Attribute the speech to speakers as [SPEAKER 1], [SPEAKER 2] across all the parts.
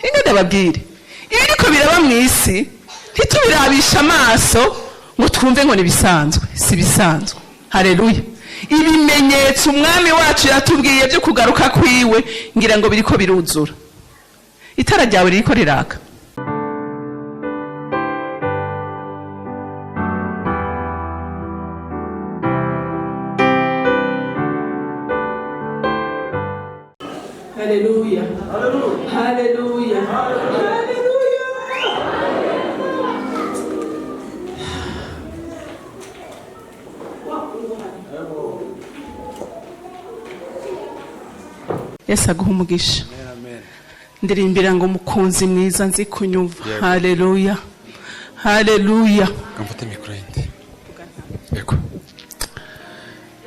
[SPEAKER 1] ingene babwire iriko biraba mw'isi ntitubirabisha amaso ngo twumve ngo nibisanzwe, si bisanzwe. Haleluya. Ibimenyetso umwami wacu yatubwiye byo kugaruka kwiwe ngira ngo biriko biruzura. Itara ryawe ririko riraka. Haleluya. Haleluya. Haleluya. Yesu aguha umugisha. Ndirimbira ngo mukunzi mwiza nzi kunyumva. Haleluya. Haleluya.
[SPEAKER 2] Kamfate mikoro yindi. Yego.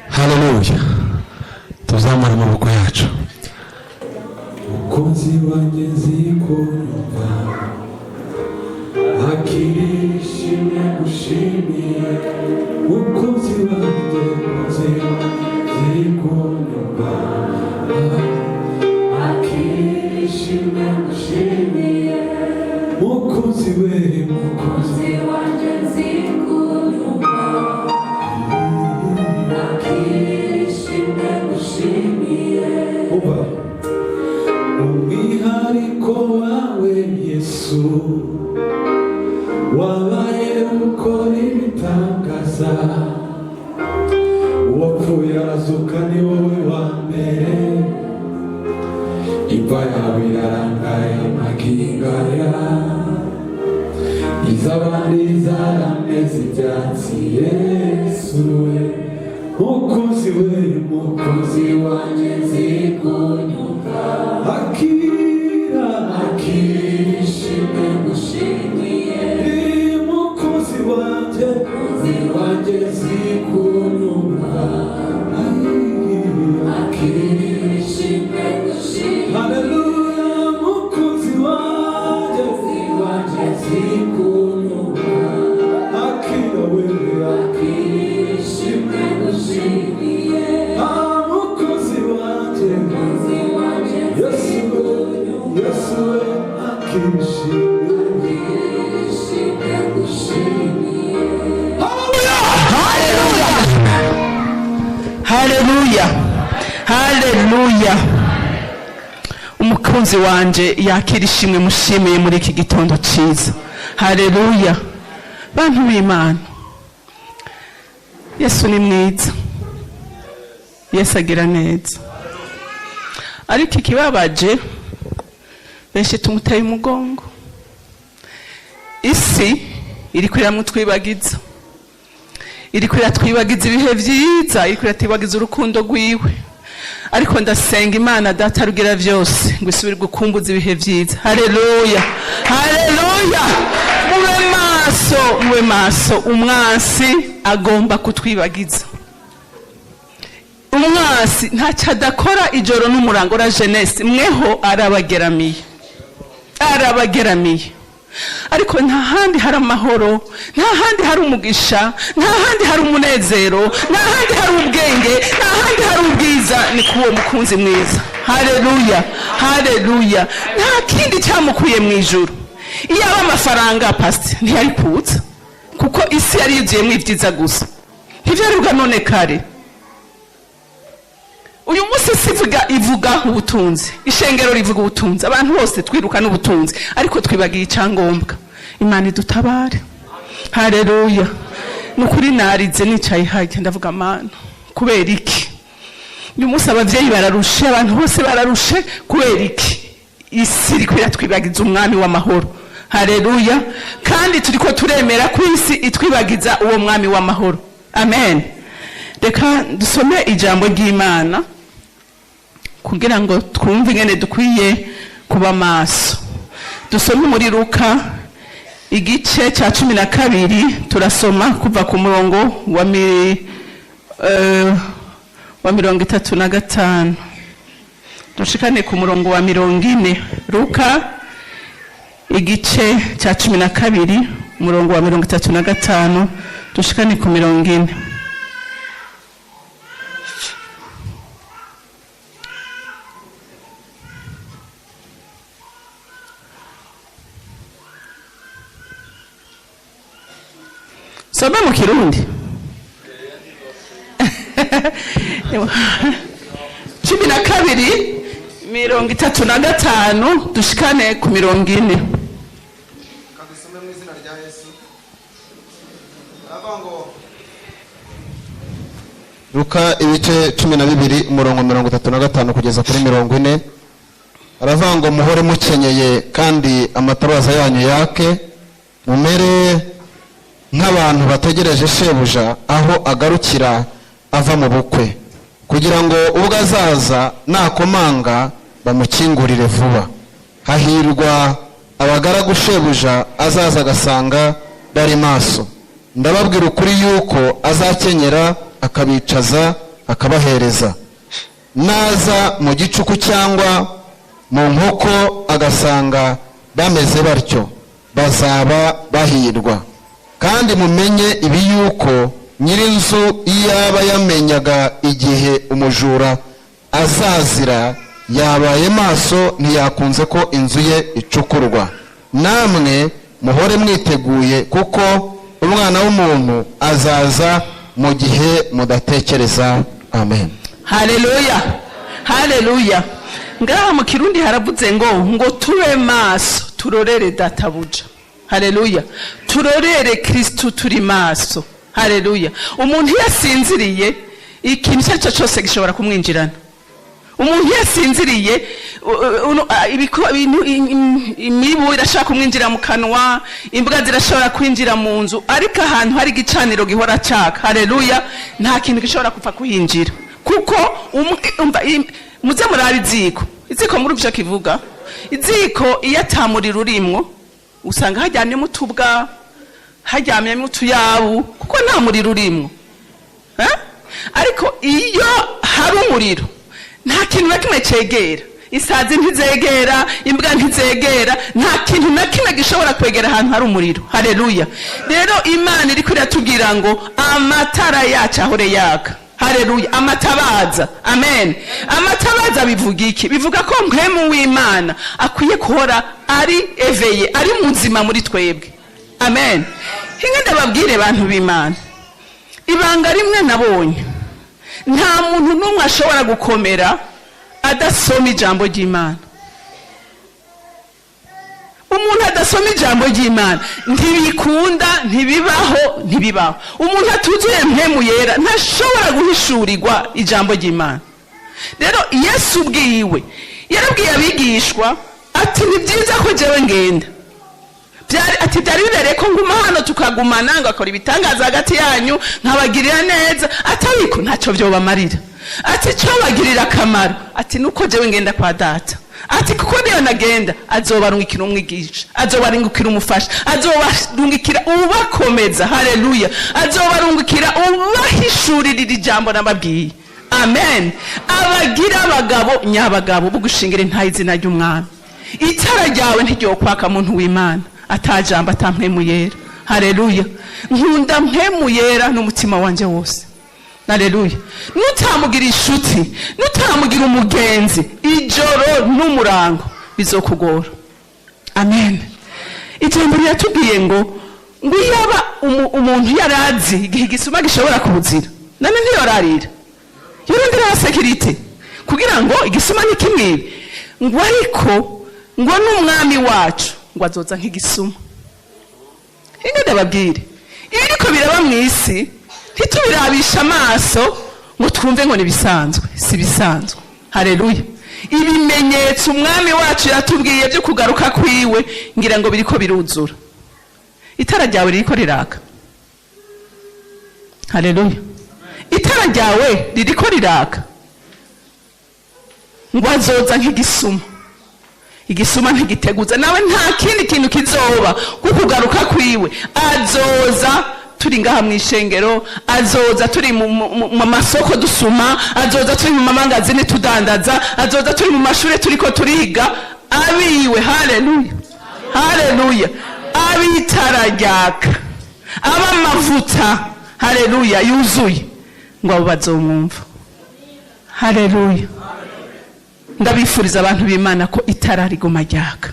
[SPEAKER 2] Haleluya. Tuzamara amaboko yacu. Mukunzi wanjye nzi kunyumva, akirishimye gushimiye. Mukunzi wanjye nzi kunyumva, akirishimye gushimiye. Mukunzi wanjye nzi kunyumva, akirishimye gushimiye. Umwihariko wawe Yesu, wabaye ukora ibitangaza. Uwapfuye arazuka ni wowe wa mbere, imva yawe irarangaye magingaya, iz'abandi zarameze ibyatsi. Yesu we, mukunzi wanjye nzi kunyumva, akirishimye gushimiye. Mukunzi wanjye nzi kunyumva, akirishimye gushimiye. Haleluya. Mukunzi wanjye nzi kunyumva, akirishimye gushimiye. Mukunzi wanjye Yesu we, akirishimye gushimiye.
[SPEAKER 1] Haleluya. Haleluya. Haleluya. Umukunzi wanje yakirishimwe mushimiye muri iki gitondo cyiza. Haleluya. Bantu b'Imana, Yesu ni mwiza, Yesu agira neza, ariko ikibabaje benshi tumuteye umugongo. Isi iriko iramutwibagiza, iriko iratwibagiza ibihe vyiza, iriko iratwibagiza urukundo rwiwe. Ariko ndasenga Imana Data rugira vyose ngo isubire gukumbuza ibihe vyiza. Haleluya. Haleluya. Mube maso, umwansi agomba kutwibagiza. Umwansi ntacyo adakora ijoro n'umurango ra jeunesse, mweho arabageramiye. Ariko nta handi hari amahoro, nta handi hari umugisha, nta handi hari umunezero, nta handi hari ubwenge, nta handi hari ubwiza, ni kuwo mukunzi mwiza. Haleluya. Haleluya. Nta kindi cyamukuye mu ijuru. Iyo aba amafaranga pasti ntiyari kuza, kuko isi yari yuzuyemo ibyiza gusa. Ntivyaribwa none kare. Uyu munsi ivuga ubutunzi, ishengero rivuga ubutunzi, abantu bose twiruka n'ubutunzi, ariko twibagiye icyangombwa. Imana idutabare. Haleluya. Nukuri narize nicaye hajya ndavuga Mana, kubera iki uyu munsi abavyeyi bararushe, abantu bose bararushe, kubera iki isi iriko iratwibagiza umwami w'amahoro. Haleluya. Kandi turiko turemera ku isi itwibagiza uwo mwami w'amahoro. Amen. Reka dusome ijambo ry'Imana kugira ngo twumve ingene dukwiye kuba maso. Dusome muri Luka igice cya 12, turasoma kuva ku murongo wa 35 dushikane ku murongo wa 40. Luka igice cya 12 umurongo wa 35 dushikane ku 40. some mu Kirundi 12:35 dushikane ku 40.
[SPEAKER 3] Kadusome mu izina rya Yesu. Avango Luka ibice 12 umurongo 35 kugeza kuri 40. Aravango muhore mukenyeye kandi amatabaza yanyu yake, mumere nk'abantu bategereje shebuja aho agarukira ava mu bukwe, kugira ngo ubwo azaza nakomanga bamukingurire vuba. Hahirwa abagaragu shebuja azaza agasanga bari maso. Ndababwira ukuri yuko azakenyera akabicaza akabahereza. Naza mu gicuku cyangwa mu nkoko agasanga bameze batyo, bazaba bahirwa. Kandi mumenye ibi yuko nyirinzu iyaba yamenyaga igihe umujura azazira, yabaye maso ntiyakunze ko inzu ye icukurwa. Namwe muhore mwiteguye, kuko umwana w'umuntu azaza mu gihe mudatekereza. Amen.
[SPEAKER 1] Haleluya, haleluya. Ngaha mu Kirundi haravuze ngo tube maso turorere databuja. Haleluya, turorere Kristo turi maso. Haleluya. Umuntu yasinziriye ikintu cyaco cyose gishobora kumwinjirana. Umuntu yasinziriye imibu irashaka kumwinjira mu kanwa, imbwa zirashobora kwinjira mu nzu, ariko ahantu hari igicaniro gihora caka. Haleluya, nta kintu gishobora kupfa kuhinjira, kuko muze muraba iziko muri byo kivuga. Iziko iyo atamurira urimwo usanga hajyanye mutubwa, hajyamye mutuyabu, kuko nta muriro urimwo. Ariko iyo hari umuriro nta kintu na kimwe cegera. Isazi ntizegera, imbwa ntizegera, nta kintu na kimwe gishobora kwegera ahantu hari umuriro. Haleluya. Rero Imana iri kuratubwira ngo amatara yacu ahore yaka. Haleluya. Amatabaza. Amen. Amatabaza bivuga iki? Bivuga ko mpemu w'Imana akwiye kuhora ari eveye, ari muzima muri twebwe. Amen. Hinge ndababwire bantu b'Imana, ibanga rimwe nabonye, nta muntu n'umwe ashobora gukomera adasoma ijambo ry'Imana. Umuntu adasoma ijambo ry'Imana ntibikunda, ntibibaho. Umuntu atuzuye mpemu yera ntashobora guhishurirwa ijambo ry'Imana. Rero Yesu ubwiwe yarabwiye abigishwa ati ni byiza ko jewe ngenda. Ati byari birere ko nguma hano tukagumana ngakora ibitangaza hagati yanyu nkabagirira neza, atariko ntacyo byo bamarira. Ati cyo bagirira akamaro, ati nuko jewe ngenda kwa data. Ati kuko niyo nagenda azobarungikira umwigisha, azobarungikira umufasha, azobarungikira ubakomeza. Haleluya. Azobarungikira ubahishurira ijambo nababwiye. Amen. Abagira abagabo nyabagabo bugushingira intayi izina ry'Umwami. Itara ryawe ntiryo kwaka muntu w'Imana atajamba atampemu yera. Haleluya. Nkunda mpemu yera n'umutima wanje wose. Haleluya. Nutamugira inshuti, nutamugira umugenzi, ijoro n'umurango bizokugora. Amen. Ijambo ryatubwiye ngo yaba umuntu yarazi igihe gisuma gishobora kubuzira, nane ntiyorarira, yorondera security kugira ngo igisuma nikimwibe. Ngo ariko ngo n'Umwami wacu ngo azoza nk'igisuma. Hinge ndababwire, ibiriko biraba mu isi ntitubirabisha amaso ngo twumve ngo nibisanzwe, si bisanzwe. Haleluya. Ibimenyetso Umwami wacu yatubwiye byo kugaruka kwiwe ngira ngo biriko biruzura. Itara ryawe ririko riraka. Haleluya. Itara ryawe ririko riraka. Ngo azoza nk'igisuma. Igisuma ntigiteguza, nawe nta kindi kintu kizoba kukugaruka kwiwe. Azoza turi ngaha mw'ishengero, azoza turi mu masoko dusuma, azoza turi mu mamangazini tudandaza, azoza turi mu mashure turiko turiga abiwe. Haleluya. Haleluya. Abitara ryaka, abamavuta. Haleluya. Yuzuye ngo abo bazomwumva. Haleluya. Ndabifuriza abantu b'Imana ko itara riguma ryaka.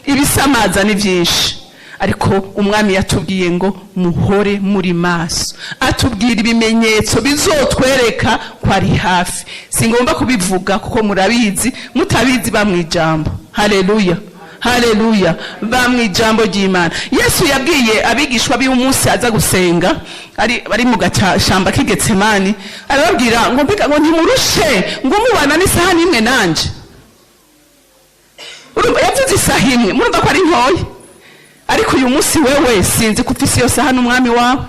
[SPEAKER 1] Ibisamaza ni byinshi, ariko umwami yatubwiye ngo muhore muri maso, atubwira ibimenyetso bizotwereka ko ari hafi. Singomba kubivuga kuko murabizi, mutabizi bamwijambo. Haleluya, haleluya, bamwijambo ry'Imana. Yesu yabwiye abigishwa b'umunsi aza gusenga, bari mu gashamba k'Igetsemani, arababwira ngo mbega ngo ntimurushe ngo mubana n'isaha n'imwe nanje. Yavuze isaha imwe, murumva ko ari ntoya, ariko uyu munsi wewe sinzi ko ufise iyo saha n'umwami wawe.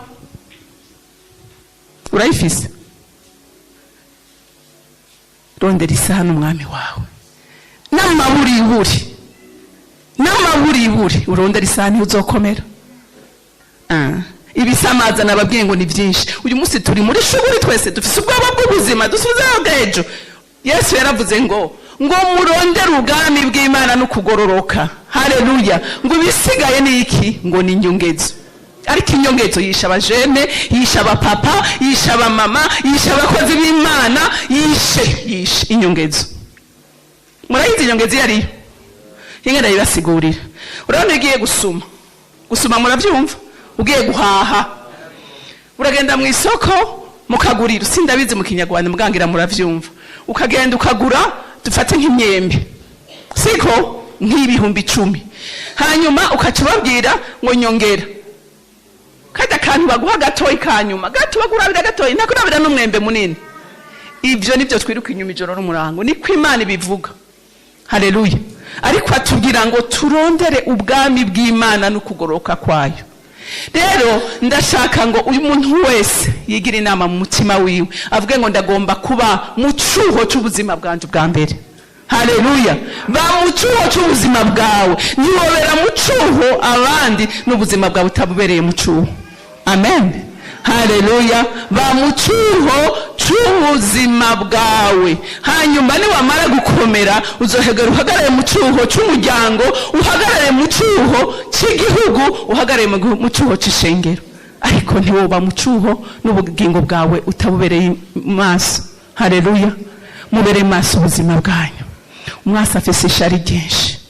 [SPEAKER 1] Urayifise? Rondera isaha n'umwami wawe, n'amaburiburi urondera isaha niho uzokomera. Ibisamaza nababwiye ngo ni byinshi. Uyu munsi turi muri shuguri, twese dufise ubwoba bw'ubuzima, dusubizeho bw'ejo. Yesu yaravuze ngo murondere ubwami bw'Imana no kugororoka. Haleluya. Ngo bisigaye ni iki? Ngo ni inyongezo. Ariko inyongezo yisha abajene, yisha abapapa, yisha abamama, yisha abakozi b'Imana, yishe inyongezo. Murayizi inyongezo yari ingana yibasigurira. Urabona ugiye gusuma murabyumva? Ugiye guhaha, uragenda mu isoko mukagurira, sindabizi mu Kinyarwanda mugangira muravyumva. Ukagenda ukagura, dufate nk'imyembe, siko nk'ibihumbi 10, hanyuma ukacubabwira ngo nyongera kada kantu baguha gatoyi kanyuma, gato bagurabira gatoyi, ntakurabira n'umwembe munini. Ibyo nibyo twiruka inyuma ijoro n'umurango, niko Imana ibivuga. Haleluya. Ariko atubwira ngo turondere ubwami bw'Imana no kugoroka kwayo. Rero ndashaka ngo uyu muntu wese yigira inama mu mutima wiwe, avuge ngo ndagomba kuba mu cyuho cy'ubuzima bwanje bwa mbere. Haleluya. Ba mu cyuho cy'ubuzima bwawe, niwobera mu cyuho abandi n'ubuzima bwawe utabubereye mu cyuho. Amen. Haleluya. Ba mu cyuho cy'ubuzima bwawe, hanyuma niwamara gukomera uzohegera uhagarare mu cyuho cy'umuryango, uhagarare mu cyuho cy'igihugu, uhagarare mu cyuho cy'ishengero. Ariko ntiwoba mu cyuho n'ubugingo bwawe utabubereye maso. Haleluya. Mubere maso ubuzima bwanyu. Umwasi afise ishari ryinshi.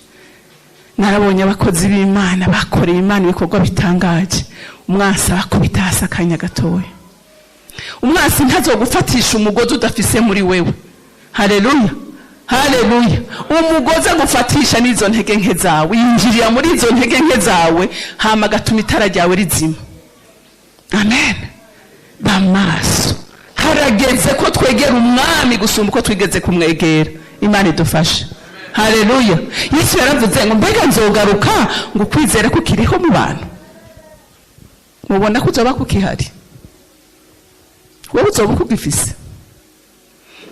[SPEAKER 1] Narabonye abakozi b'Imana bakoreye Imana ibikorwa bitangaje, umwasi akubita hasi akanya gatoya. Umwasi ntazogufatisha umugozi udafise muri wewe. Haleluya, haleluya. Umugozi agufatisha n'izo ntege nke zawe, yinjirira muri izo ntege nke zawe, hama gatuma itara ryawe rizima. Amen. Bamaso, harageze ko twegera umwami gusumba uko twigeze kumwegera. Imana idufashe. Haleluya. Yesu yaravuze ngo mbega nzogaruka ngo kwizera ko kiriho mu bantu. Mubona ko uzoba kukihari? Wowe uzoba kugifise?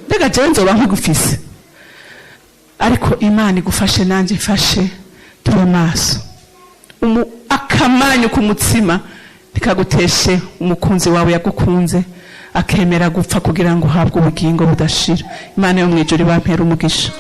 [SPEAKER 1] Mbega jewe nzoba nkugifise? Ariko Imana igufashe nanje ifashe, tube maso. Akamanyu kumutsima nikaguteshe umukunzi wawe yagukunze, akemera gupfa kugira ngo uhabwe ubugingo budashira. Imana yo mwijuru ibampera umugisha.